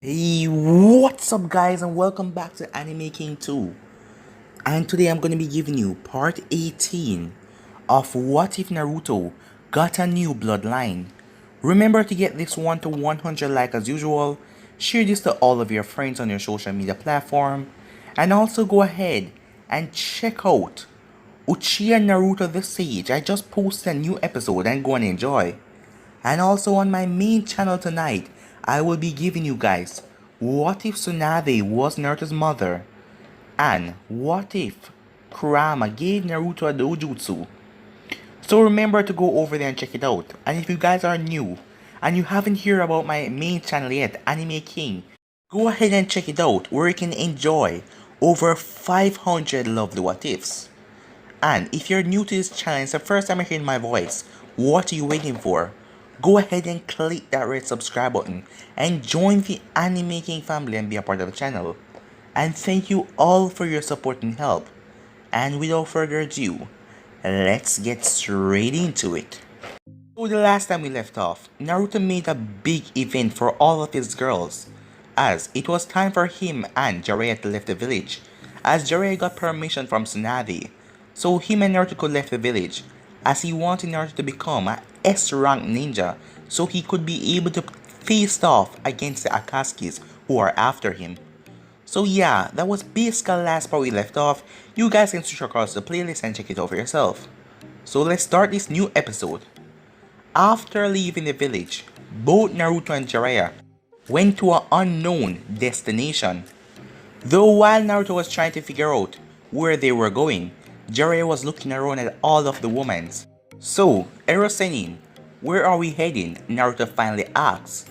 Hey, what's up guys and welcome back to Anime King 2. And today I'm going to be giving you part 18 of What If Naruto Got a New Bloodline. Remember to get this one to 100 like as usual, share this to all of your friends on your social media platform, and also go ahead and check out Uchiha Naruto the Sage. I just posted a new episode and go and enjoy. And also on my main channel tonight, I will be giving you guys what if Tsunade was Naruto's mother, and what if Kurama gave Naruto a dojutsu. So remember to go over there and check it out. And if you guys are new and you haven't heard about my main channel yet, Anime King, go ahead and check it out where you can enjoy over 500 lovely what ifs. And if you're new to this channel and it's the first time you're hearing my voice, what are you waiting for? Go ahead and click that red subscribe button and join the Anime King family and be a part of the channel. And thank you all for your support and help. And without further ado, let's get straight into it. So the last time we left off, Naruto made a big event for all of his girls, as it was time for him and Jiraiya to leave the village, as Jiraiya got permission from Tsunade, so him and Naruto could leave the village, as he wanted Naruto to become a S-rank ninja, so he could be able to face off against the Akatsuki's who are after him. So yeah, that was basically the last part we left off. You guys can switch across the playlist and check it out for yourself. So let's start this new episode. After leaving the village, both Naruto and Jiraiya went to an unknown destination. Though while Naruto was trying to figure out where they were going, Jiraiya was looking around at all of the women. So, Erosenin, where are we heading? Naruto finally asks.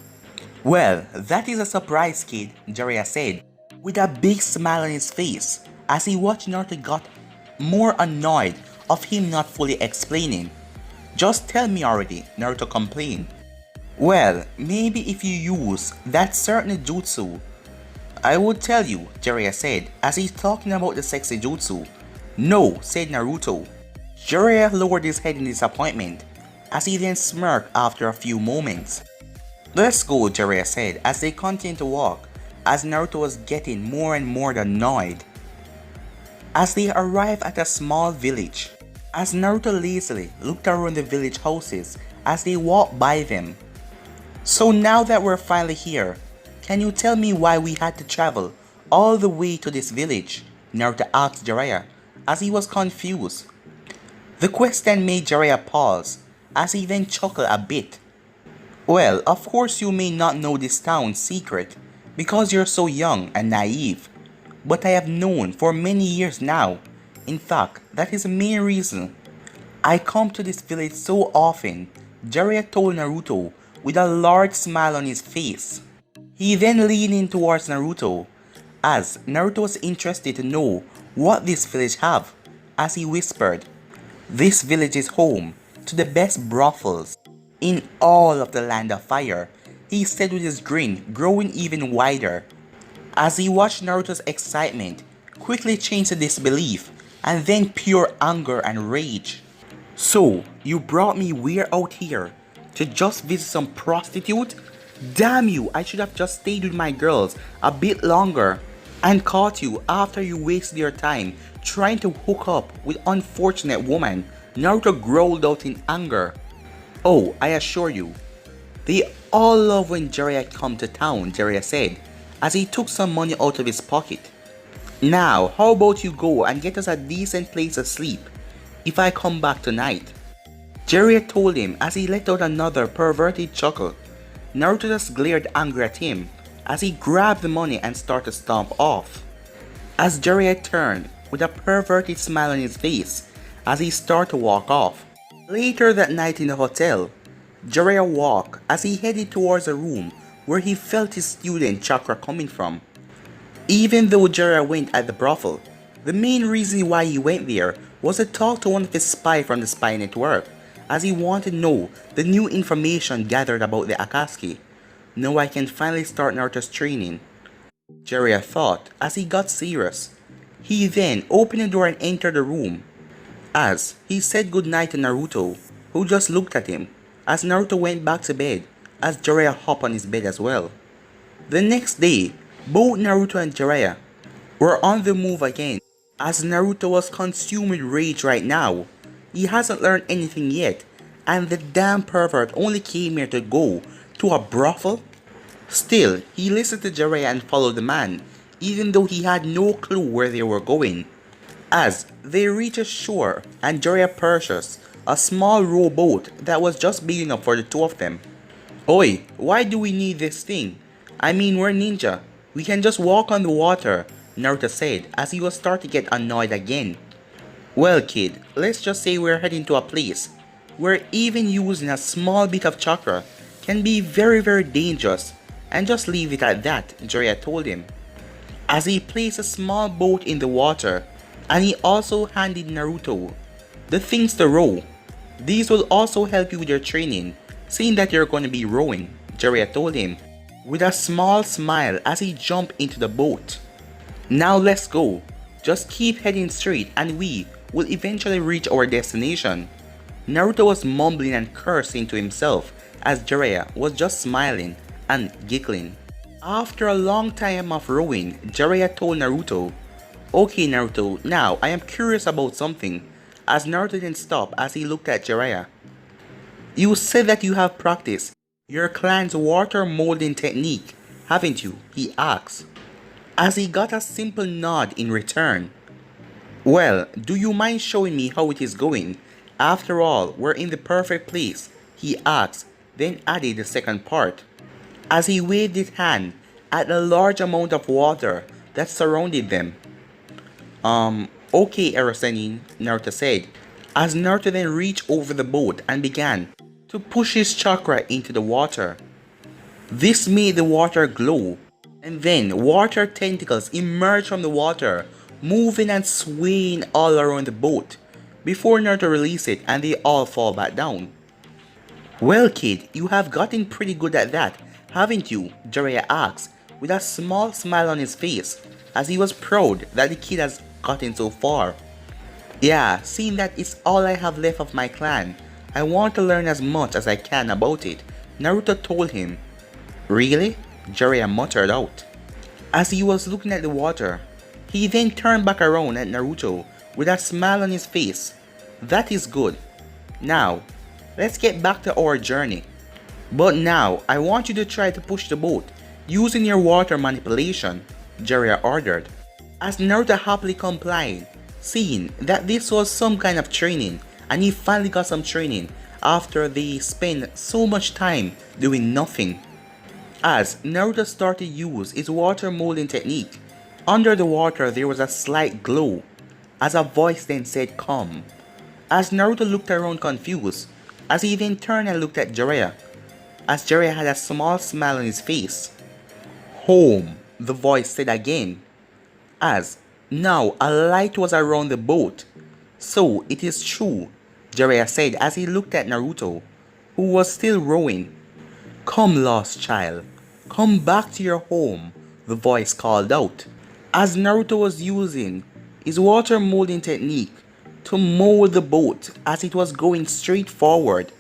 Well, that is a surprise, kid, Jiraiya said, with a big smile on his face, as he watched Naruto got more annoyed of him not fully explaining. Just tell me already, Naruto complained. Well, maybe if you use that certain jutsu, I would tell you, Jiraiya said, as he's talking about the sexy jutsu. No, said Naruto. Jiraiya lowered his head in disappointment, as he then smirked after a few moments. Let's go, Jiraiya said, as they continued to walk, as Naruto was getting more and more annoyed. As they arrived at a small village, as Naruto lazily looked around the village houses as they walked by them. So now that we're finally here, can you tell me why we had to travel all the way to this village? Naruto asked Jiraiya, as he was confused. The question made Jiraiya pause, as he then chuckled a bit. Well, of course you may not know this town's secret, because you're so young and naive, but I have known for many years now. In fact, that is the main reason I come to this village so often, Jiraiya told Naruto with a large smile on his face. He then leaned in towards Naruto, as Naruto was interested to know what this village have, as he whispered, "This village is home to the best brothels in all of the land of fire," he said with his grin growing even wider, as he watched Naruto's excitement quickly change to disbelief and then pure anger and rage. So, you brought me way out here to just visit some prostitute? Damn you, I should have just stayed with my girls a bit longer and caught you after you wasted your time trying to hook up with unfortunate woman, Naruto growled out in anger. Oh, I assure you, they all love when Jiraiya come to town, Jiraiya said, as he took some money out of his pocket. Now, how about you go and get us a decent place to sleep if I come back tonight? Jiraiya told him as he let out another perverted chuckle. Naruto just glared angry at him as he grabbed the money and started to stomp off. As Jiraiya turned with a perverted smile on his face as he started to walk off. Later that night in the hotel, Jiraiya walked as he headed towards a room where he felt his student chakra coming from. Even though Jiraiya went at the brothel, the main reason why he went there was to talk to one of his spies from the spy network, as he wanted to know the new information gathered about the Akatsuki. Now I can finally start Naruto's training, Jiraiya thought as he got serious. He then opened the door and entered the room, as he said goodnight to Naruto, who just looked at him, as Naruto went back to bed, as Jiraiya hopped on his bed as well. The next day, both Naruto and Jiraiya were on the move again, as Naruto was consumed with rage right now. He hasn't learned anything yet, and the damn pervert only came here to go to a brothel? Still, he listened to Jiraiya and followed the man, even though he had no clue where they were going. As they reached a shore and Jiraiya purchased a small rowboat that was just big enough for the two of them. Oi, why do we need this thing? I mean, we're ninja. We can just walk on the water, Naruto said as he was starting to get annoyed again. Well kid, let's just say we're heading to a place where even using a small bit of chakra can be very dangerous, and just leave it at that, Jiraiya told him. As he placed a small boat in the water, and he also handed Naruto the things to row. These will also help you with your training, seeing that you're going to be rowing, Jiraiya told him, with a small smile as he jumped into the boat. Now let's go. Just keep heading straight and we will eventually reach our destination. Naruto was mumbling and cursing to himself as Jiraiya was just smiling and giggling. After a long time of rowing, Jiraiya told Naruto, "Okay Naruto, now I am curious about something," as Naruto didn't stop as he looked at Jiraiya. "You said that you have practiced your clan's water molding technique, haven't you?" he asked, as he got a simple nod in return. "Well, do you mind showing me how it is going? After all, we're in the perfect place," he asked, then added the second part, as he waved his hand at the large amount of water that surrounded them. Okay Erosenin, Naruto said, as Naruto then reached over the boat and began to push his chakra into the water. This made the water glow, and then water tentacles emerged from the water, moving and swaying all around the boat, before Naruto released it and they all fall back down. "Well kid, you have gotten pretty good at that, haven't you?" Jiraiya asked, with a small smile on his face, as he was proud that the kid has gotten so far. "Yeah, seeing that it's all I have left of my clan, I want to learn as much as I can about it," Naruto told him. "Really?" Jiraiya muttered out, as he was looking at the water. He then turned back around at Naruto with a smile on his face. "That is good. Now, let's get back to our journey. But now, I want you to try to push the boat using your water manipulation," Jiraiya ordered, as Naruto happily complied, seeing that this was some kind of training and he finally got some training after they spent so much time doing nothing. As Naruto started to use his water molding technique, under the water there was a slight glow, as a voice then said "come," as Naruto looked around confused, as he then turned and looked at Jiraiya, as Jiraiya had a small smile on his face. "Home," the voice said again, as now a light was around the boat. "So it is true," Jiraiya said as he looked at Naruto, who was still rowing. "Come lost child, come back to your home," the voice called out, as Naruto was using his water molding technique to mold the boat as it was going straight forward,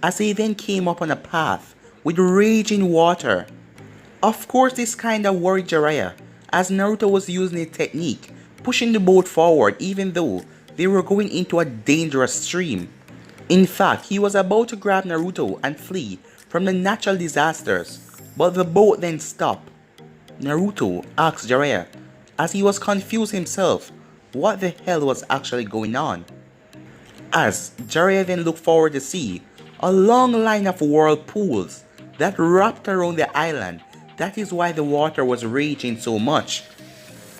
as he then came up on a path with raging water. Of course this kinda worried Jiraiya, as Naruto was using a technique pushing the boat forward even though they were going into a dangerous stream. In fact, he was about to grab Naruto and flee from the natural disasters, but the boat then stopped. Naruto asked Jiraiya, as he was confused himself, what the hell was actually going on. As Jiraiya then looked forward to see a long line of whirlpools that wrapped around the island. That is why the water was raging so much.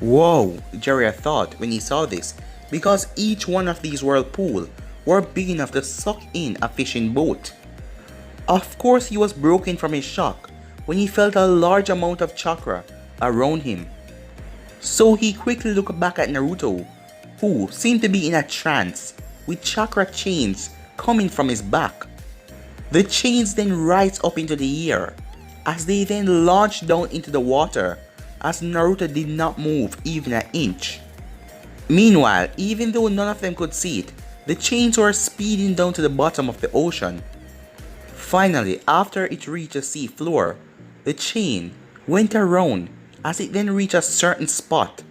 Whoa, Jiraiya thought when he saw this, because each one of these whirlpools were big enough to suck in a fishing boat. Of course he was broken from his shock when he felt a large amount of chakra around him. So he quickly looked back at Naruto, who seemed to be in a trance, with chakra chains coming from his back. The chains then rise up into the air, as they then launched down into the water, as Naruto did not move even an inch. Meanwhile, even though none of them could see it, the chains were speeding down to the bottom of the ocean. Finally, after it reached the sea floor, the chain went around as it then reached a certain spot.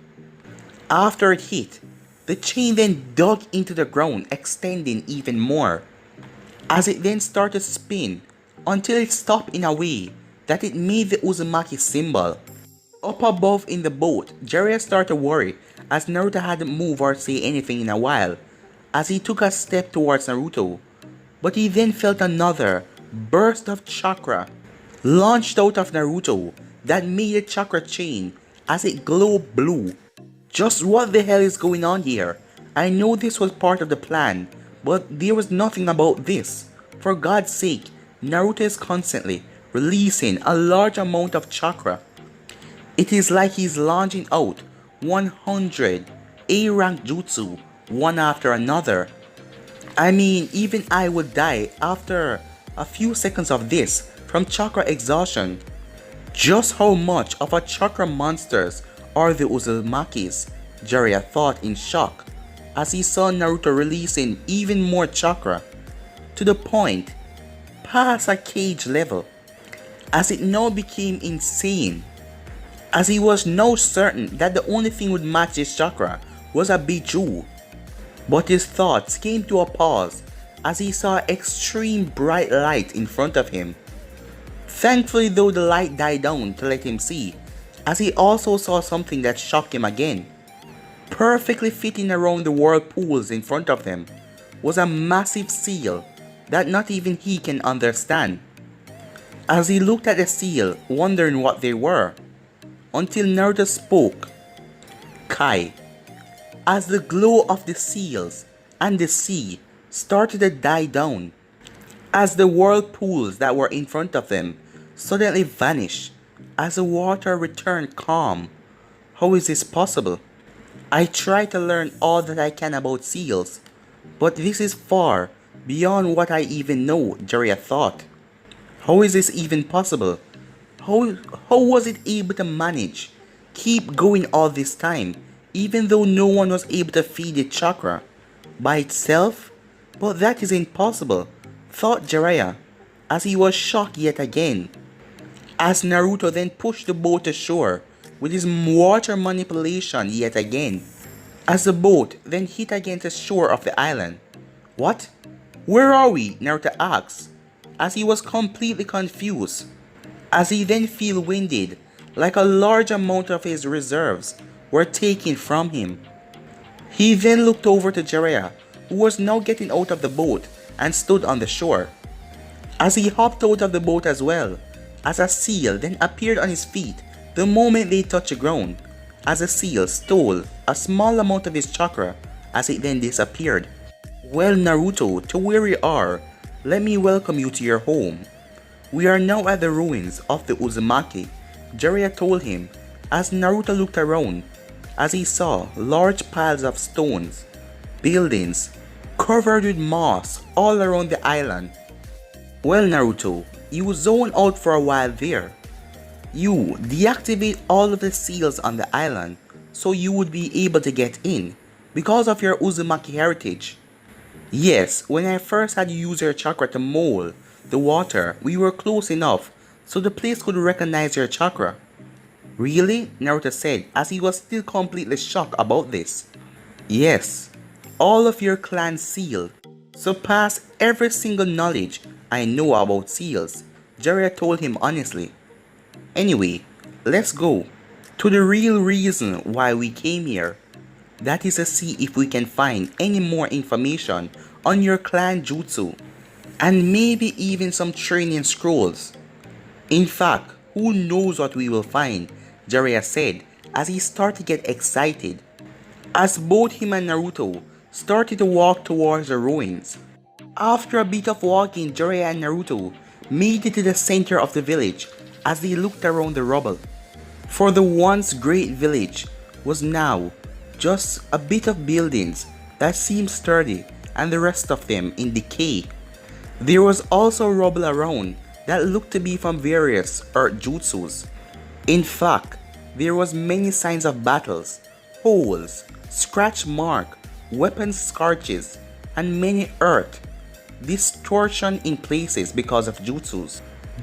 After it hit, the chain then dug into the ground, extending even more, as it then started to spin until it stopped in a way that it made the Uzumaki symbol. Up above in the boat, Jiraiya started to worry as Naruto hadn't moved or say anything in a while, as he took a step towards Naruto. But he then felt another burst of chakra launched out of Naruto that made a chakra chain as it glowed blue. Just what the hell is going on here? I know this was part of the plan, but there was nothing about this. For God's sake, Naruto is constantly releasing a large amount of chakra. It is like he's launching out 100 A-rank jutsu one after another. I mean, even I would die after a few seconds of this from chakra exhaustion. Just how much of a chakra monsters are the Uzumakis? Jiraiya thought in shock as he saw Naruto releasing even more chakra to the point past a cage level, as it now became insane, as he was now certain that the only thing would match his chakra was a Biju. But his thoughts came to a pause as he saw extreme bright light in front of him. Thankfully though, the light died down to let him see, as he also saw something that shocked him again. Perfectly fitting around the whirlpools in front of them was a massive seal that not even he can understand. As he looked at the seal, wondering what they were, until Naruto spoke. Kai. As the glow of the seals and the sea started to die down, as the whirlpools that were in front of them suddenly vanished, as the water returned calm. How is this possible? I try to learn all that I can about seals, but this is far beyond what I even know, Jiraiya thought. How is this even possible? How was it able to manage, keep going all this time, even though no one was able to feed it chakra by itself? But that is impossible, thought Jiraiya, as he was shocked yet again. As Naruto then pushed the boat to shore with his water manipulation yet again, as the boat then hit against the shore of the island. What? Where are we? Naruto asked, as he was completely confused, as he then felt winded, like a large amount of his reserves were taken from him. He then looked over to Jiraiya, who was now getting out of the boat and stood on the shore. As he hopped out of the boat as well, as a seal then appeared on his feet the moment they touched the ground, as the seal stole a small amount of his chakra as it then disappeared. Well Naruto, to where we are, let me welcome you to your home. We are now at the ruins of the Uzumaki, Jiraiya told him, as Naruto looked around, as he saw large piles of stones, buildings, covered with moss all around the island. Well Naruto, you zone out for a while there. You deactivate all of the seals on the island so you would be able to get in because of your Uzumaki heritage. Yes, when I first had you use your chakra to mold the water, we were close enough so the place could recognize your chakra. Really? Naruto said as he was still completely shocked about this. Yes, all of your clan's seal surpass every single knowledge I know about seals, Jiraiya told him honestly. Anyway, let's go to the real reason why we came here. That is to see if we can find any more information on your clan jutsu, and maybe even some training scrolls. In fact, who knows what we will find, Jiraiya said as he started to get excited. As both him and Naruto started to walk towards the ruins. After a bit of walking, Jiraiya and Naruto made it to the center of the village as they looked around the rubble. For the once great village was now just a bit of buildings that seemed sturdy and the rest of them in decay. There was also rubble around that looked to be from various earth jutsus. In fact, there was many signs of battles, holes, scratch mark, weapon scorches, and many earth distortion in places because of jutsus.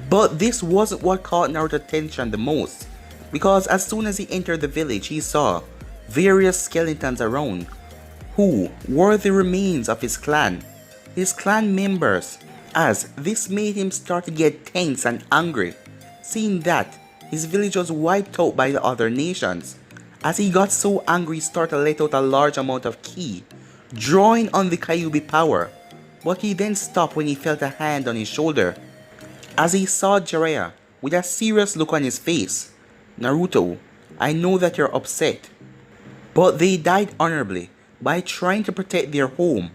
But this wasn't what caught Naruto's attention the most, because as soon as he entered the village he saw various skeletons around, who were the remains of his clan members, as this made him start to get tense and angry, seeing that his village was wiped out by the other nations. As he got so angry, he started to let out a large amount of ki, drawing on the Kyuubi power, but he then stopped when he felt a hand on his shoulder. As he saw Jiraiya with a serious look on his face. "Naruto, I know that you're upset, but they died honorably by trying to protect their home.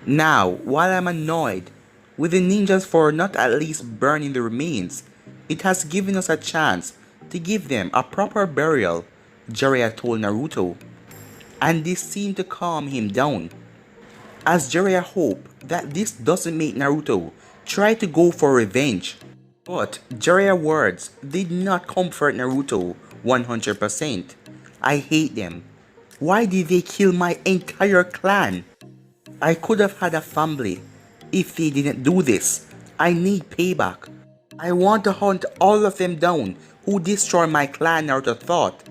Now, while I'm annoyed with the ninjas for not at least burning the remains, it has given us a chance to give them a proper burial," Jiraiya told Naruto, and this seemed to calm him down. As Jiraiya hoped that this doesn't make Naruto try to go for revenge. But Jiraiya's words did not comfort Naruto 100%. "I hate them. Why did they kill my entire clan? I could have had a family if they didn't do this. I need payback. I want to hunt all of them down who destroyed my clan," Naruto thought,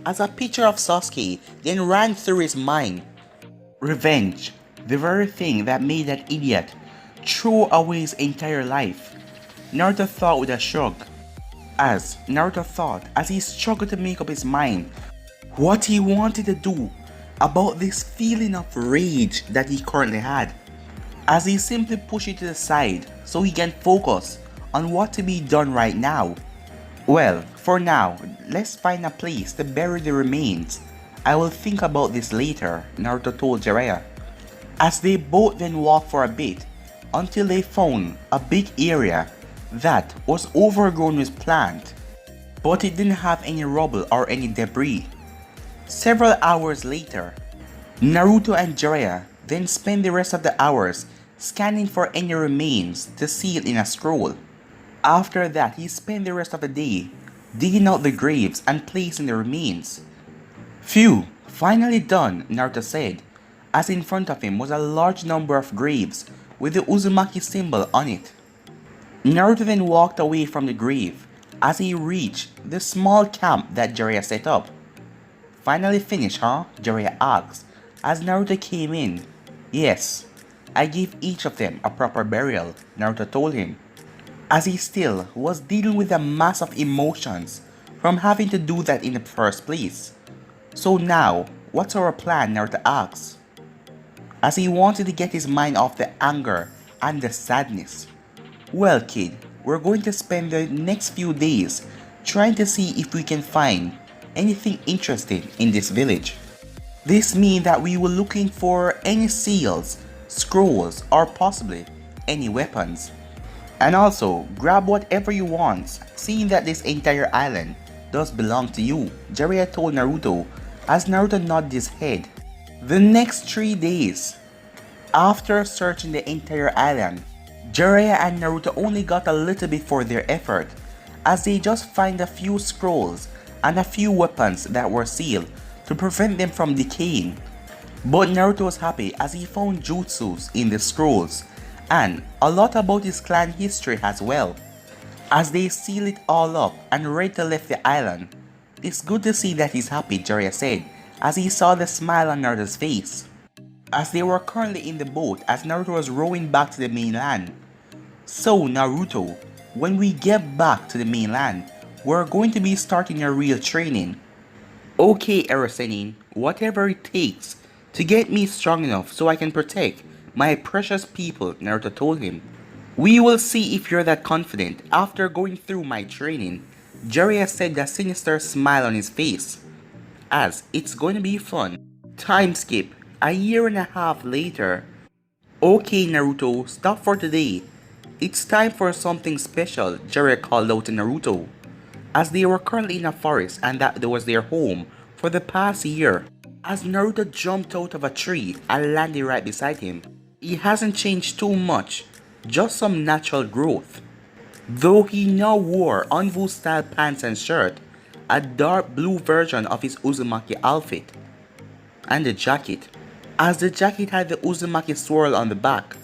as a picture of Sasuke then ran through his mind. Revenge, the very thing that made that idiot throw away his entire life, Naruto thought with a shrug. As he struggled to make up his mind what he wanted to do about this feeling of rage that he currently had, as he simply pushed it to the side so he can focus on what to be done right now. "Well, for now, let's find a place to bury the remains. I will think about this later," Naruto told Jiraiya, as they both then walked for a bit until they found a big area that was overgrown with plant, but it didn't have any rubble or any debris. Several hours later, Naruto and Jiraiya then spent the rest of the hours scanning for any remains to seal in a scroll. After that, he spent the rest of the day digging out the graves and placing the remains. "Phew, finally done," Naruto said, as in front of him was a large number of graves with the Uzumaki symbol on it. Naruto then walked away from the grave as he reached the small camp that Jiraiya set up. "Finally finished, huh?" Jiraiya asked as Naruto came in. "Yes, I gave each of them a proper burial," Naruto told him, as he still was dealing with a mass of emotions from having to do that in the first place. "So now, what's our plan?" Naruto asked, as he wanted to get his mind off the anger and the sadness. "Well, kid, we're going to spend the next few days trying to see if we can find anything interesting in this village. This means that we were looking for any seals, scrolls, or possibly any weapons. And also, grab whatever you want, seeing that this entire island does belong to you," Jiraiya told Naruto as Naruto nodded his head. The next 3 days, after searching the entire island, Jiraiya and Naruto only got a little bit for their effort, as they just find a few scrolls and a few weapons that were sealed to prevent them from decaying. But Naruto was happy as he found jutsus in the scrolls and a lot about his clan history as well. As they seal it all up and ready to leave the island, "It's good to see that he's happy," Jiraiya said as he saw the smile on Naruto's face. As they were currently in the boat as Naruto was rowing back to the mainland. "So Naruto, when we get back to the mainland, we're going to be starting your real training." "Okay, Erasenin, whatever it takes to get me strong enough so I can protect my precious people," Naruto told him. "We will see if you're that confident after going through my training," Jiraiya said with a sinister smile on his face, as it's going to be fun. Time skip, a year and a half later. "Okay Naruto, stop for today. It's time for something special," Jiraiya called out to Naruto, as they were currently in a forest and that was their home for the past year. As Naruto jumped out of a tree and landed right beside him. He hasn't changed too much, just some natural growth. Though he now wore Anbu style pants and shirt, a dark blue version of his Uzumaki outfit, and a jacket, as the jacket had the Uzumaki swirl on the back,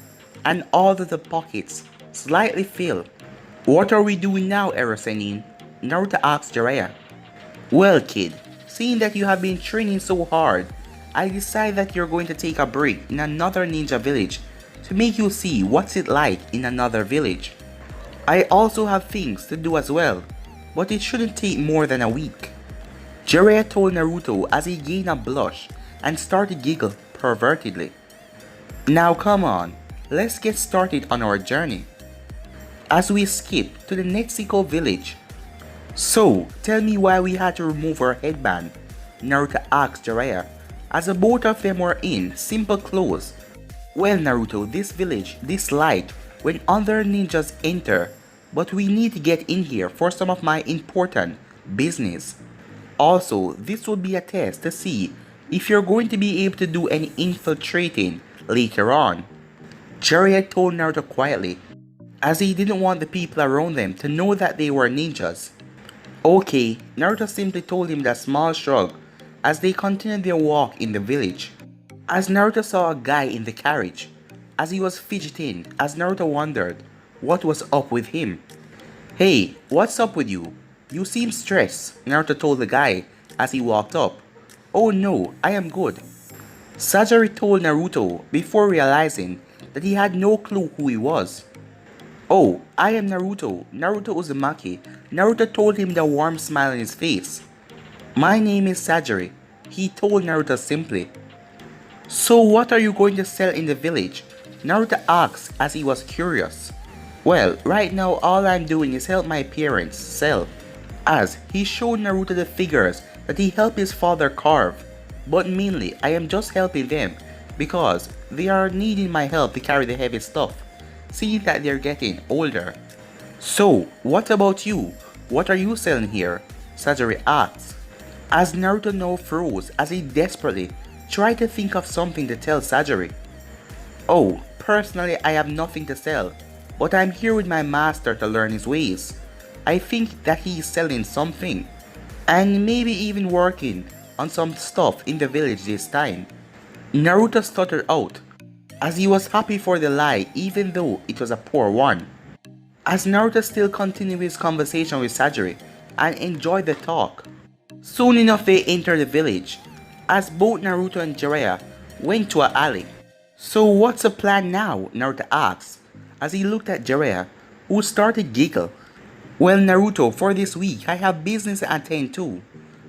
and all of the pockets slightly filled. What are we doing now, Erosenin? Naruto asked Jiraiya. Well, kid, seeing that you have been training so hard, I decide that you're going to take a break in another ninja village to make you see what's it like in another village. I also have things to do as well, but it shouldn't take more than a week. Jiraiya told Naruto as he gained a blush and started to giggle pervertedly. Now come on, let's get started on our journey. As we skip to the Netsuko village. So, tell me why we had to remove our headband, Naruto asked Jiraiya, as the both of them were in simple clothes. Well Naruto, this village, this light, when other ninjas enter, but we need to get in here for some of my important business. Also, this will be a test to see if you're going to be able to do any infiltrating later on. Jiraiya told Naruto quietly, as he didn't want the people around them to know that they were ninjas. Okay, Naruto simply told him with a small shrug as they continued their walk in the village. As Naruto saw a guy in the carriage, as he was fidgeting, as Naruto wondered what was up with him. Hey, what's up with you? You seem stressed, Naruto told the guy as he walked up. Oh no, I am good. Sajiri told Naruto before realizing that he had no clue who he was. Oh, I am Naruto, Naruto Uzumaki. Naruto told him with a warm smile on his face. My name is Sajiri, he told Naruto simply. So what are you going to sell in the village? Naruto asked as he was curious. Well, right now all I'm doing is help my parents sell. As he showed Naruto the figures that he helped his father carve. But mainly I am just helping them because they are needing my help to carry the heavy stuff, seeing that they're getting older. So, what about you? What are you selling here? Sajiri asked. As Naruto now froze as he desperately tried to think of something to tell Sajiri. Oh, personally I have nothing to sell, but I'm here with my master to learn his ways. I think that he is selling something, and maybe even working on some stuff in the village this time. Naruto stuttered out, as he was happy for the lie even though it was a poor one. As Naruto still continued his conversation with Sajiri and enjoyed the talk. Soon enough they entered the village, as both Naruto and Jiraiya went to an alley. So what's the plan now? Naruto asked, as he looked at Jiraiya, who started to giggle. Well Naruto, for this week I have business to attend to,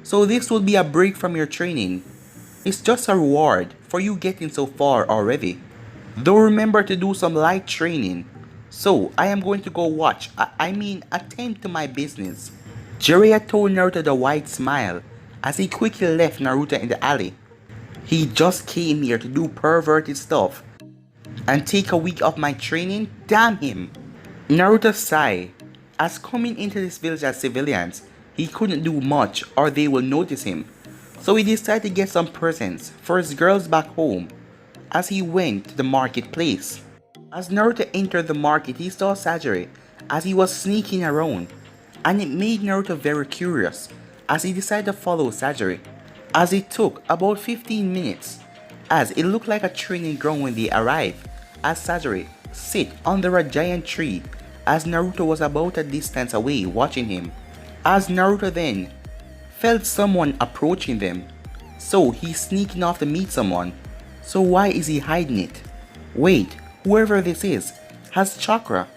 so this will be a break from your training. It's just a reward for you getting so far already. Though remember to do some light training. So I am going to go watch, attend to my business. Jiraiya told Naruto the wide smile as he quickly left Naruto in the alley. He just came here to do perverted stuff and take a week off my training? Damn him! Naruto sighed, as coming into this village as civilians, he couldn't do much or they will notice him. So he decided to get some presents for his girls back home as he went to the marketplace. As Naruto entered the market, he saw Sajiri as he was sneaking around, and it made Naruto very curious as he decided to follow Sajiri. As it took about 15 minutes, as it looked like a training ground when they arrived, as Sajiri sit under a giant tree as Naruto was about a distance away watching him. As Naruto then felt someone approaching them, so he's sneaking off to meet someone. So why is he hiding it? Wait, whoever this is has chakra.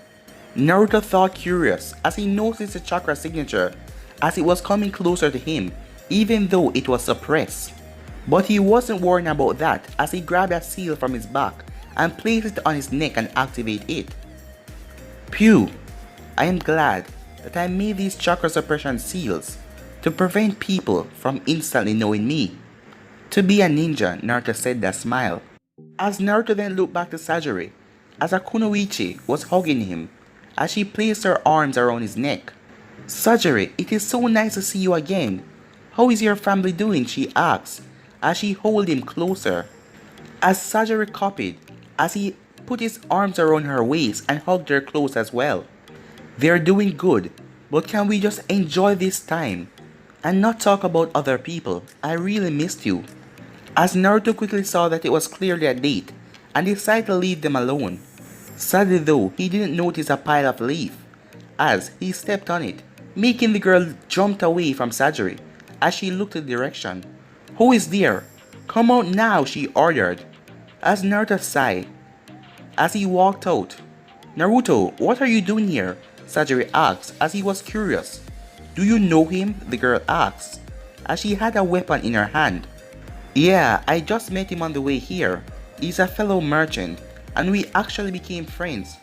Naruto thought curious as he noticed the chakra signature as it was coming closer to him even though it was suppressed. But he wasn't worrying about that as he grabbed a seal from his back and placed it on his neck and activated it. Phew, I am glad that I made these chakra suppression seals to prevent people from instantly knowing me. To be a ninja, Naruto said that smile. As Naruto then looked back to Sajiri, as a Kunoichi was hugging him, as she placed her arms around his neck. Sajiri, it is so nice to see you again. How is your family doing? She asked, as she held him closer. As Sajiri copied, as he put his arms around her waist and hugged her close as well. They're doing good, but can we just enjoy this time and not talk about other people? I really missed you. As Naruto quickly saw that it was clearly a date and decided to leave them alone. Sadly though, he didn't notice a pile of leaves as he stepped on it, making the girl jump away from Sajiri as she looked the direction. "Who is there? Come out now," she ordered. As Naruto sighed as he walked out. "Naruto, what are you doing here?" Sajiri asked as he was curious. "Do you know him?" the girl asked as she had a weapon in her hand. "Yeah, I just met him on the way here. He's a fellow merchant and we actually became friends,"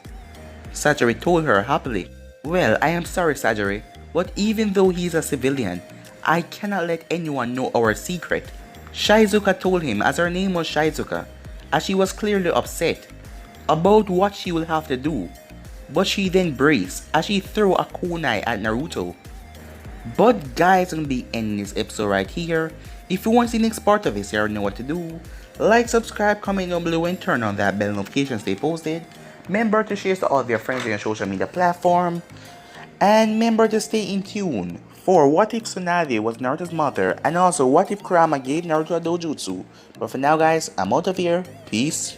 Sajiri told her happily. "Well, I am sorry, Sajiri, but even though he's a civilian, I cannot let anyone know our secret," Shizuka told him as her name was Shizuka, as she was clearly upset about what she will have to do. But she then braced as she threw a kunai at Naruto. But guys, I'm gonna be ending this episode right here. If you want to see the next part of this, you already know what to do. Like, subscribe, comment down below, and turn on that bell notification to stay posted. Remember to share to all of your friends on your social media platform. And remember to stay in tune for what if Tsunade was Naruto's mother, and also what if Kurama gave Naruto a dojutsu. But for now guys, I'm out of here. Peace.